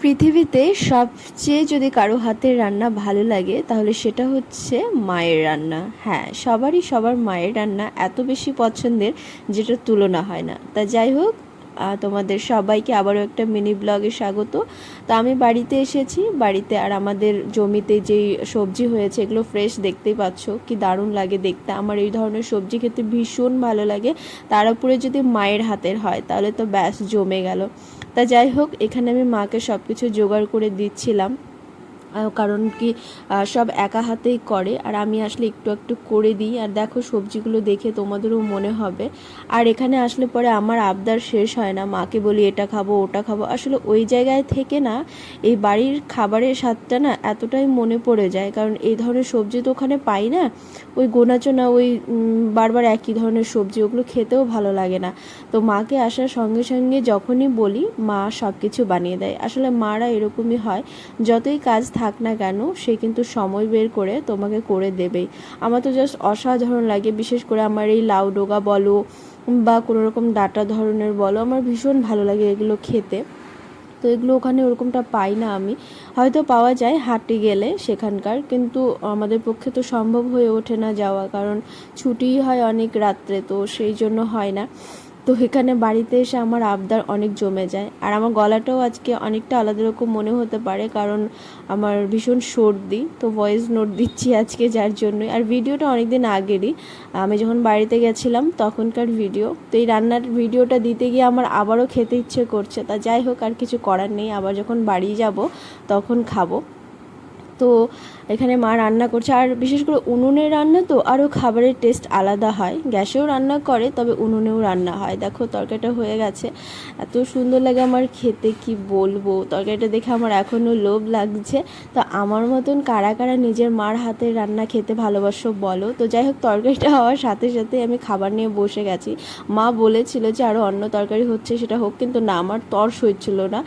পৃথিবীতে সবচেয়ে যদি কারো হাতের রান্না ভালো লাগে তাহলে সেটা হচ্ছে মায়ের রান্না। হ্যাঁ, সবারই সবার মায়ের রান্না এত বেশি পছন্দের যেটার তুলনা হয় না। তা যাই হোক, তোমাদের সবাইকে আবারও একটা মিনি ব্লগে স্বাগত। তো আমি বাড়িতে এসেছি, বাড়িতে আর আমাদের জমিতে যেই সবজি হয়েছে এগুলো ফ্রেশ, দেখতেই পাচ্ছ কি দারুণ লাগে দেখতে। আমার এই ধরনের সবজি খেতে ভীষণ ভালো লাগে, তার উপরে যদি মায়ের হাতের হয় তাহলে তো ব্যাস জমে গেল। তা যাই হোক, এখানে আমি মাকে সব কিছু জোগাড় করে দিচ্ছিলাম, কারণ কি সব একা হাতেই করে আর আমি আসলে একটু একটু করে দিই। আর দেখো সবজিগুলো দেখে তোমাদেরও মনে হবে। আর এখানে আসলে পরে আমার আবদার শেষ হয় না, মাকে বলি এটা খাবো ওটা খাবো। আসলে ওই জায়গায় থেকে না এই বাড়ির খাবারের স্বাদটা না এতটাই মনে পড়ে যায়, কারণ এই ধরনের সবজি তো ওখানে পাই না। ওই গোনাচোনা ওই বারবার একই ধরনের সবজি, ওগুলো খেতেও ভালো লাগে না। তো মাকে আসার সঙ্গে সঙ্গে যখনই বলি মা সব কিছু বানিয়ে দেয়। আসলে মারা এরকমই হয়, যতই কাজ থাক না কেন সে কিন্তু সময় বের করে তোমাকে করে দেবেই। আমার তো জাস্ট অসাধারণ লাগে, বিশেষ করে আমার এই লাউ ডোগা বলো বা কোনো রকম ডাঁটা ধরনের বলো, আমার ভীষণ ভালো লাগে এগুলো খেতে। তো এগুলো ওখানে ওরকমটা পাই না আমি, হয়তো পাওয়া যায় হাটে গেলে সেখানকার, কিন্তু আমাদের পক্ষে তো সম্ভব হয়ে ওঠে না যাওয়া, কারণ ছুটিই হয় অনেক রাত্রে, তো সেই জন্য হয় না। তো এখানে বাড়িতে এসে আমার আবদার অনেক জমে যায়। আর আমার গলাটাও আজকে অনেকটা আলাদা রকম মনে হতে পারে, কারণ আমার ভীষণ সর্দি, তো ভয়েস নোট দিচ্ছি আজকে যার জন্যই। আর ভিডিওটা অনেক দিন আগেরই, আমি যখন বাড়িতে গেছিলাম তখনকার ভিডিও। তো এই রান্নার ভিডিওটা দিতে গিয়ে আমার আবারও খেতে ইচ্ছে করছে। তা যাই হোক, আর কিছু করার নেই, আবার যখন বাড়ি যাব তখন খাবো। তো এখানে মা রান্না করছে, আর বিশেষ করে উনুনের রান্না তো আরও খাবারের টেস্ট আলাদা হয়। গ্যাসেও রান্না করে, তবে উনুনেও রান্না হয়। দেখো তরকারিটা হয়ে গেছে, এত সুন্দর লাগে আমার খেতে, কি বলবো। তরকারিটা দেখে আমার এখনও লোভ লাগছে। তো আমার মতন কারা কারা নিজের মার হাতের রান্না খেতে ভালোবাসো বলো। তো যাই হোক, তরকারিটা হওয়ার সাথে সাথে আমি খাবার নিয়ে বসে গেছি। মা বলেছিল যে আরও অন্য তরকারি হচ্ছে সেটা হোক, কিন্তু না, আমার তর সইছিল না।